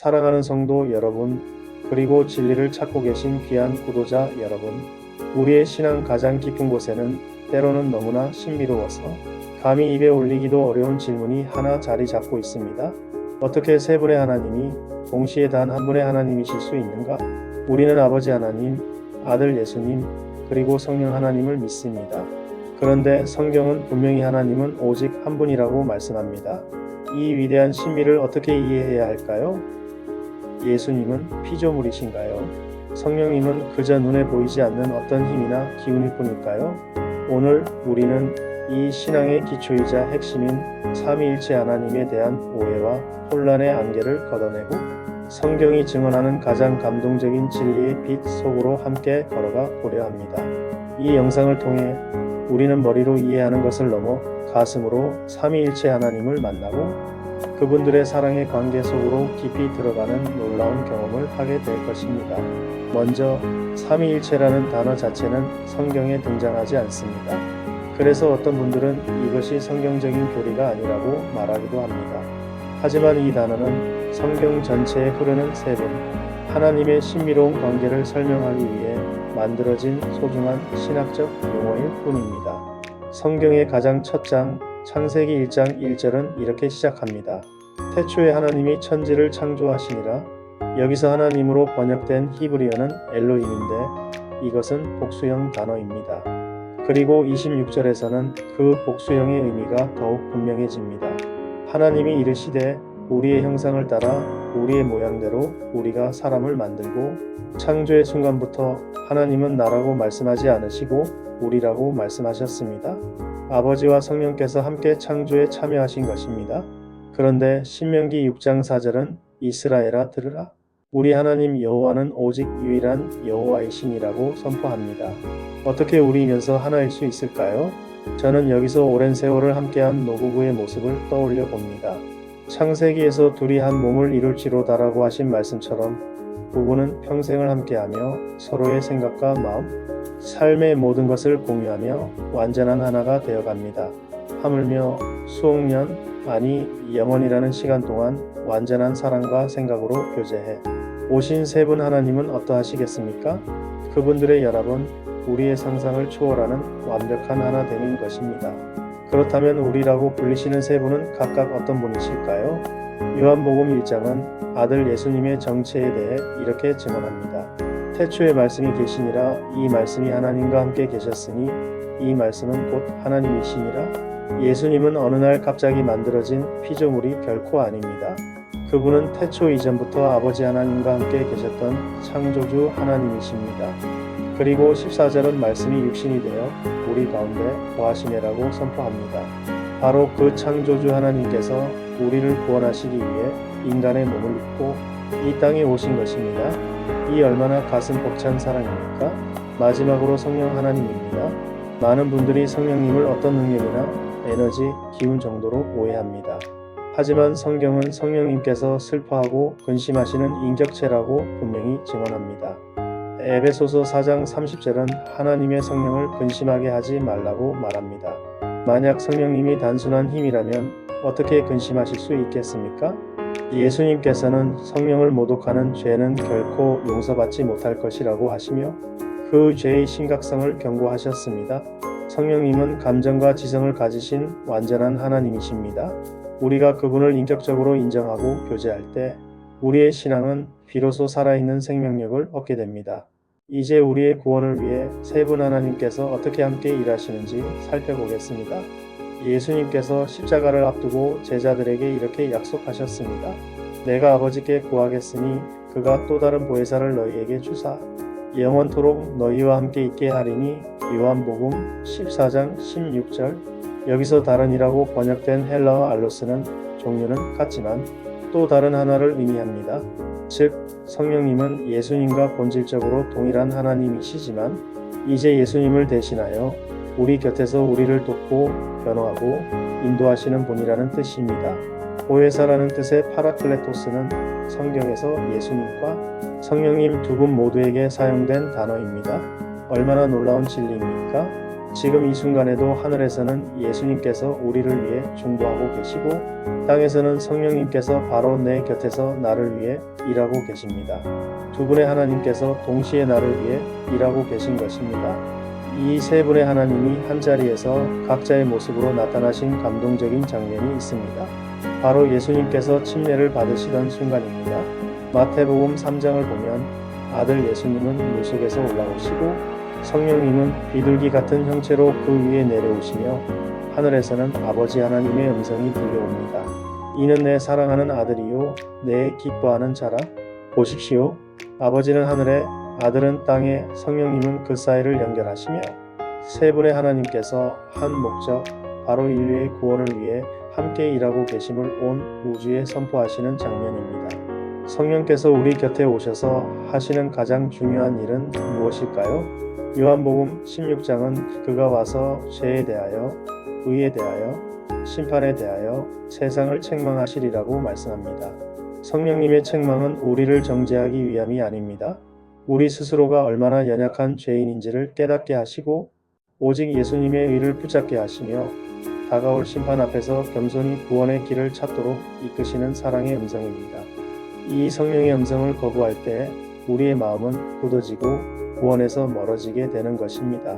사랑하는 성도 여러분, 그리고 진리를 찾고 계신 귀한 구도자 여러분, 우리의 신앙 가장 깊은 곳에는 때로는 너무나 신비로워서 감히 입에 올리기도 어려운 질문이 하나 자리 잡고 있습니다. 어떻게 세 분의 하나님이 동시에 단 한 분의 하나님이실 수 있는가? 우리는 아버지 하나님, 아들 예수님, 그리고 성령 하나님을 믿습니다. 그런데 성경은 분명히 하나님은 오직 한 분이라고 말씀합니다. 이 위대한 신비를 어떻게 이해해야 할까요? 예수님은 피조물이신가요? 성령님은 그저 눈에 보이지 않는 어떤 힘이나 기운일 뿐일까요? 오늘 우리는 이 신앙의 기초이자 핵심인 삼위일체 하나님에 대한 오해와 혼란의 안개를 걷어내고 성경이 증언하는 가장 감동적인 진리의 빛 속으로 함께 걸어가 보려 합니다. 이 영상을 통해 우리는 머리로 이해하는 것을 넘어 가슴으로 삼위일체 하나님을 만나고 그분들의 사랑의 관계 속으로 깊이 들어가는 놀라운 경험을 하게 될 것입니다. 먼저 삼위일체라는 단어 자체는 성경에 등장하지 않습니다. 그래서 어떤 분들은 이것이 성경적인 교리가 아니라고 말하기도 합니다. 하지만 이 단어는 성경 전체에 흐르는 세 분, 하나님의 신비로운 관계를 설명하기 위해 만들어진 소중한 신학적 용어일 뿐입니다. 성경의 가장 첫 장, 창세기 1장 1절은 이렇게 시작합니다. 태초에 하나님이 천지를 창조하시니라. 여기서 하나님으로 번역된 히브리어는 엘로힘인데 이것은 복수형 단어입니다. 그리고 26절에서는 그 복수형의 의미가 더욱 분명해집니다. 하나님이 이르시되 우리의 형상을 따라 우리의 모양대로 우리가 사람을 만들고 창조의 순간부터 하나님은 나라고 말씀하지 않으시고 우리라고 말씀하셨습니다. 아버지와 성령께서 함께 창조에 참여하신 것입니다. 그런데 신명기 6장 4절은 이스라엘아 들으라. 우리 하나님 여호와는 오직 유일한 여호와이시니라고 선포합니다. 어떻게 우리면서 하나일 수 있을까요? 저는 여기서 오랜 세월을 함께한 노부부의 모습을 떠올려 봅니다. 창세기에서 둘이 한 몸을 이룰지로다라고 하신 말씀처럼 부부는 평생을 함께하며 서로의 생각과 마음, 삶의 모든 것을 공유하며 완전한 하나가 되어갑니다. 하물며 수억 년, 아니 영원이라는 시간 동안 완전한 사랑과 생각으로 교제해 오신 세 분 하나님은 어떠하시겠습니까? 그분들의 연합은 우리의 상상을 초월하는 완벽한 하나됨인 것입니다. 그렇다면 우리라고 불리시는 세 분은 각각 어떤 분이실까요? 요한복음 1장은 아들 예수님의 정체에 대해 이렇게 증언합니다. 태초에 말씀이 계시니라. 이 말씀이 하나님과 함께 계셨으니 이 말씀은 곧 하나님이시니라. 예수님은 어느 날 갑자기 만들어진 피조물이 결코 아닙니다. 그분은 태초 이전부터 아버지 하나님과 함께 계셨던 창조주 하나님이십니다. 그리고 14절은 말씀이 육신이 되어 우리 가운데 거하시네라고 선포합니다. 바로 그 창조주 하나님께서 우리를 구원하시기 위해 인간의 몸을 입고 이 땅에 오신 것입니다. 이 얼마나 가슴 벅찬 사랑입니까? 마지막으로 성령 하나님입니다. 많은 분들이 성령님을 어떤 능력이나 에너지, 기운 정도로 오해합니다. 하지만 성경은 성령님께서 슬퍼하고 근심하시는 인격체라고 분명히 증언합니다. 에베소서 4장 30절은 하나님의 성령을 근심하게 하지 말라고 말합니다. 만약 성령님이 단순한 힘이라면 어떻게 근심하실 수 있겠습니까? 예수님께서는 성령을 모독하는 죄는 결코 용서받지 못할 것이라고 하시며 그 죄의 심각성을 경고하셨습니다. 성령님은 감정과 지성을 가지신 완전한 하나님이십니다. 우리가 그분을 인격적으로 인정하고 교제할 때 우리의 신앙은 비로소 살아있는 생명력을 얻게 됩니다. 이제 우리의 구원을 위해 세 분 하나님께서 어떻게 함께 일하시는지 살펴보겠습니다. 예수님께서 십자가를 앞두고 제자들에게 이렇게 약속하셨습니다. 내가 아버지께 구하겠으니 그가 또 다른 보혜사를 너희에게 주사 영원토록 너희와 함께 있게 하리니 요한복음 14장 16절. 여기서 다른이라고 번역된 헬라어 알로스는 종류는 같지만 또 다른 하나를 의미합니다. 즉 성령님은 예수님과 본질적으로 동일한 하나님이시지만 이제 예수님을 대신하여 우리 곁에서 우리를 돕고 변호하고 인도하시는 분이라는 뜻입니다. 보혜사라는 뜻의 파라클레토스는 성경에서 예수님과 성령님 두 분 모두에게 사용된 단어입니다. 얼마나 놀라운 진리입니까? 지금 이 순간에도 하늘에서는 예수님께서 우리를 위해 중보하고 계시고 땅에서는 성령님께서 바로 내 곁에서 나를 위해 일하고 계십니다. 두 분의 하나님께서 동시에 나를 위해 일하고 계신 것입니다. 이 세 분의 하나님이 한자리에서 각자의 모습으로 나타나신 감동적인 장면이 있습니다. 바로 예수님께서 침례를 받으시던 순간입니다. 마태복음 3장을 보면 아들 예수님은 물속에서 올라오시고 성령님은 비둘기 같은 형체로 그 위에 내려오시며 하늘에서는 아버지 하나님의 음성이 들려옵니다. 이는 내 사랑하는 아들이요 내 기뻐하는 자라. 보십시오. 아버지는 하늘에, 아들은 땅에, 성령님은 그 사이를 연결하시며 세 분의 하나님께서 한 목적, 바로 인류의 구원을 위해 함께 일하고 계심을 온 우주에 선포하시는 장면입니다. 성령께서 우리 곁에 오셔서 하시는 가장 중요한 일은 무엇일까요? 요한복음 16장은 그가 와서 죄에 대하여, 의에 대하여, 심판에 대하여 세상을 책망하시리라고 말씀합니다. 성령님의 책망은 우리를 정죄하기 위함이 아닙니다. 우리 스스로가 얼마나 연약한 죄인인지를 깨닫게 하시고 오직 예수님의 의를 붙잡게 하시며 다가올 심판 앞에서 겸손히 구원의 길을 찾도록 이끄시는 사랑의 음성입니다. 이 성령의 음성을 거부할 때 우리의 마음은 굳어지고 구원에서 멀어지게 되는 것입니다.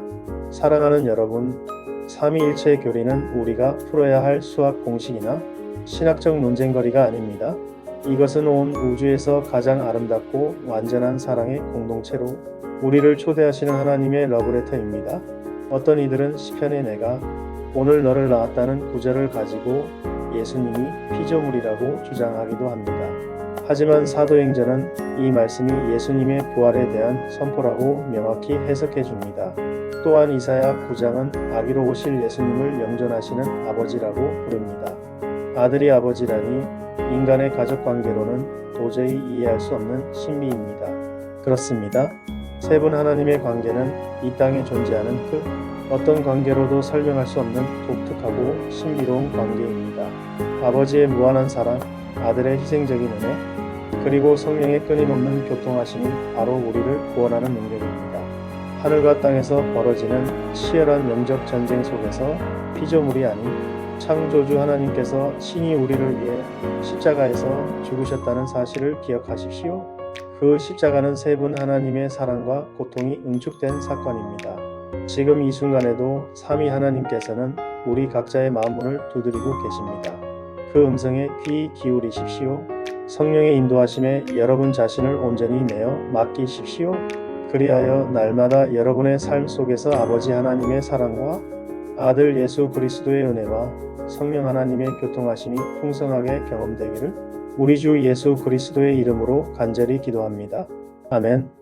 사랑하는 여러분, 삼위일체의 교리는 우리가 풀어야 할 수학 공식이나 신학적 논쟁거리가 아닙니다. 이것은 온 우주에서 가장 아름답고 완전한 사랑의 공동체로 우리를 초대하시는 하나님의 러브레터입니다. 어떤 이들은 시편의 내가 오늘 너를 낳았다는 구절을 가지고 예수님이 피조물이라고 주장하기도 합니다. 하지만 사도행전은 이 말씀이 예수님의 부활에 대한 선포라고 명확히 해석해 줍니다. 또한 이사야 9장은 아기로 오실 예수님을 영존하시는 아버지라고 부릅니다. 아들이 아버지라니 인간의 가족관계로는 도저히 이해할 수 없는 신비입니다. 그렇습니다. 세 분 하나님의 관계는 이 땅에 존재하는 그 어떤 관계로도 설명할 수 없는 독특하고 신비로운 관계입니다. 아버지의 무한한 사랑, 아들의 희생적인 은혜, 그리고 성령의 끊임없는 교통하심이 바로 우리를 구원하는 능력입니다. 하늘과 땅에서 벌어지는 치열한 영적 전쟁 속에서 피조물이 아닌 창조주 하나님께서 친히 우리를 위해 십자가에서 죽으셨다는 사실을 기억하십시오. 그 십자가는 세 분 하나님의 사랑과 고통이 응축된 사건입니다. 지금 이 순간에도 삼위 하나님께서는 우리 각자의 마음문을 두드리고 계십니다. 그 음성에 귀 기울이십시오. 성령의 인도하심에 여러분 자신을 온전히 내어 맡기십시오. 그리하여 날마다 여러분의 삶 속에서 아버지 하나님의 사랑과 아들 예수 그리스도의 은혜와 성령 하나님의 교통하심이 풍성하게 경험되기를 우리 주 예수 그리스도의 이름으로 간절히 기도합니다. 아멘.